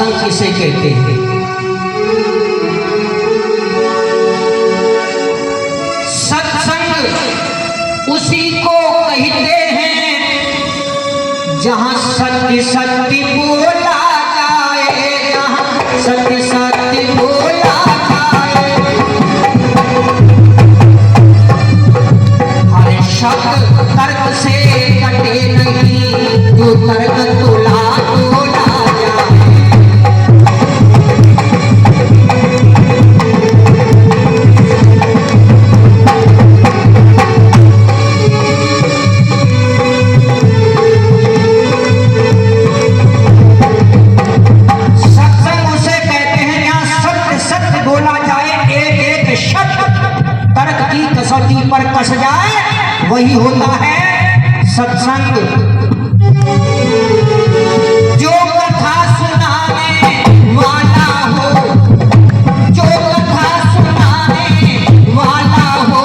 सत्संग किसे कहते हैं? सत्संग उसी को कहते हैं जहां सत्य सत्य बोला जाए, जहां सत्य सत्य बोला जाए। हर शब्द तर्क से कटे नहीं, जो तर्क तोला तोला जाए। सत्संग उसे कहते हैं जहां सत्य सत्य बोला जाए, एक एक शब्द तर्क की कसौटी पर कस जाए, वही होता है सत्संग। जो कथा सुनाने वाला हो, जो कथा सुनाने वाला हो,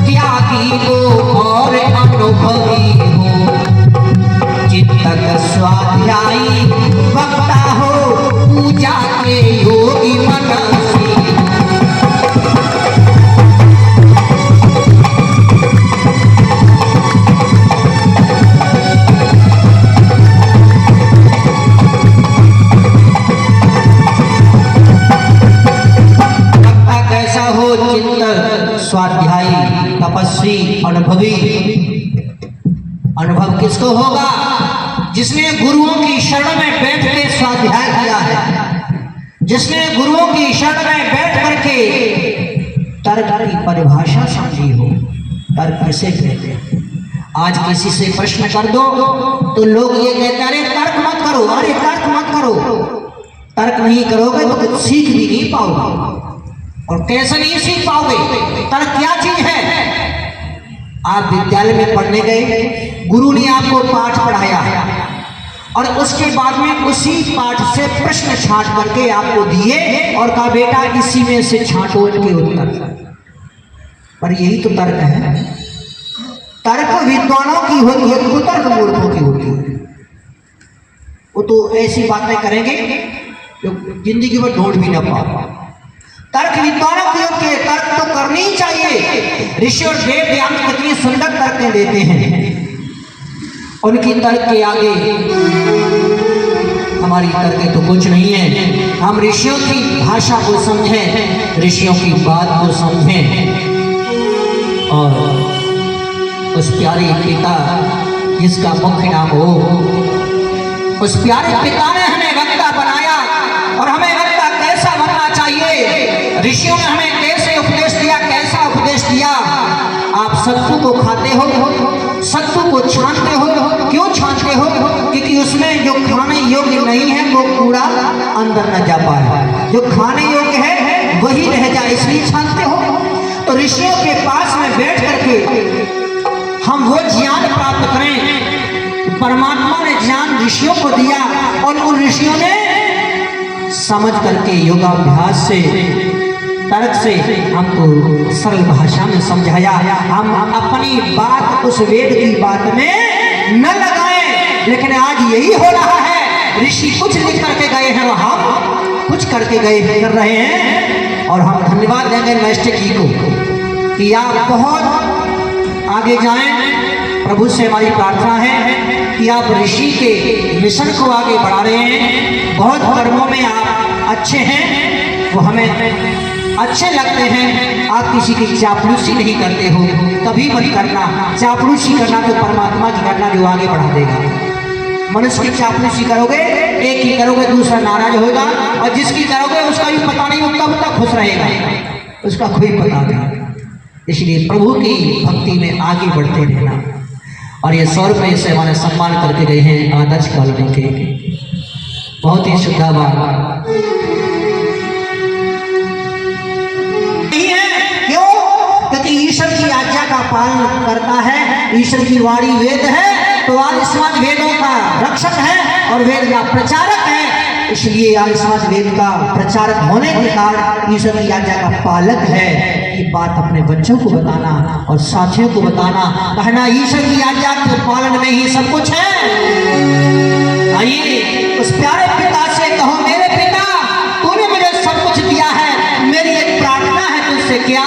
त्यागी हो और अनुभवी हो, चित्तक स्वाध्यायी वक्ता हो, पूजा के योगी मनसी। स्वाध्यायी, तपस्वी, अनुभवी। अनुभव किसको होगा? जिसने गुरुओं की शरण में बैठ के स्वाध्याय किया है, जिसने गुरुओं की शरण में बैठ करके तर्क की परिभाषा समझी हो। तर्क किसे कहते हैं? आज किसी से प्रश्न कर दो तो लोग ये कहते हैं अरे तर्क मत करो, अरे तर्क मत करो। तर्क नहीं करोगे तो कुछ सीख भी नहीं पाओगे। और कैसे नहीं सीख पाओगे? तर्क क्या चीज है? आप विद्यालय में पढ़ने गए, गुरु ने आपको पाठ पढ़ाया और उसके बाद में उसी पाठ से प्रश्न छांट करके आपको दिए और कहा बेटा इसी में से छांटो इनके उत्तर। पर यही तो तर्क है। तर्क विद्वानों की होती है, कुतर्क मूर्खों की होती है। वो तो ऐसी बातें करेंगे जो जिंदगी में ढूंढ भी ना पाओ। तर्क विद्वानों के योग्य, तर्क तो करनी ही चाहिए। ऋषि और वेद व्यास कितनी सुंदर तर्कें देते हैं, उनकी तर्क के आगे हमारी तर्कें तो कुछ नहीं है। हम ऋषियों की भाषा को समझें, ऋषियों की बात को समझें और उस प्यारे पिता जिसका मुख्य नाम हो, उस प्यारे पिता ने हमें वक्ता बनाया और हमें वक्ता कैसा बनना चाहिए, ऋषियों ने हमें कैसे उपदेश दिया, कैसा उपदेश दिया। आप सत्तू को खाते हो, सत्तू को छानते हो। क्यों छानते हो? क्योंकि उसमें जो खाने योग्य नहीं है वो कूड़ा अंदर न जा पाए, जो खाने योग्य है वही रह जाए, इसलिए छानते हो। तो ऋषियों के पास में बैठ करके हम वो ज्ञान प्राप्त करें। परमात्मा ने ज्ञान ऋषियों को दिया और उन ऋषियों ने समझ करके योगाभ्यास से, तर्क से हमको सरल भाषा में समझाया। हम अपनी बात उस वेद की बात में न लगाएं, लेकिन आज यही हो रहा है। ऋषि कुछ लिख करके गए हैं और हम कुछ करके गए कर रहे हैं। और हम धन्यवाद देंगे मास्टर जी को कि आप बहुत आगे जाएं। प्रभु से हमारी प्रार्थना है कि आप ऋषि के मिशन को आगे बढ़ा रहे हैं। बहुत कर्मों में आप अच्छे हैं, वो हमें अच्छे लगते हैं। आप किसी की चापलूसी नहीं करते हो, कभी मत करना। चापलूसी करना तो परमात्मा की करना जो आगे बढ़ा देगा। मनुष्य की चापलूसी करोगे, एक ही करोगे दूसरा नाराज होगा, और जिसकी करोगे उसका भी पता नहीं, वो कब तक खुश रहेगा, उसका कोई पता नहीं। इसलिए प्रभु की भक्ति में आगे बढ़ते रहना। और ये 100 रुपये से हमारे सम्मान करके गए हैं आदर्श कॉलोनी के, बहुत ही शुद्धाभार नहीं है। क्यों? क्योंकि ईश्वर की आज्ञा का पालन करता है। ईश्वर की वाणी वेद है, तो आर्य समाज वेदों का रक्षक है और वेद का प्रचारक है। इसलिए आर्य समाज वेद का प्रचारक होने के कारण ईश्वर की आज्ञा का पालक है। ये बात अपने बच्चों को बताना और साथियों को बताना, कहना ईश्वर की आज्ञा के पालन में ही सब कुछ है। आइए उस प्यारे पिता से कहो, मेरे पिता तूने मुझे सब कुछ दिया है, मेरी एक प्रार्थना है तुझसे, क्या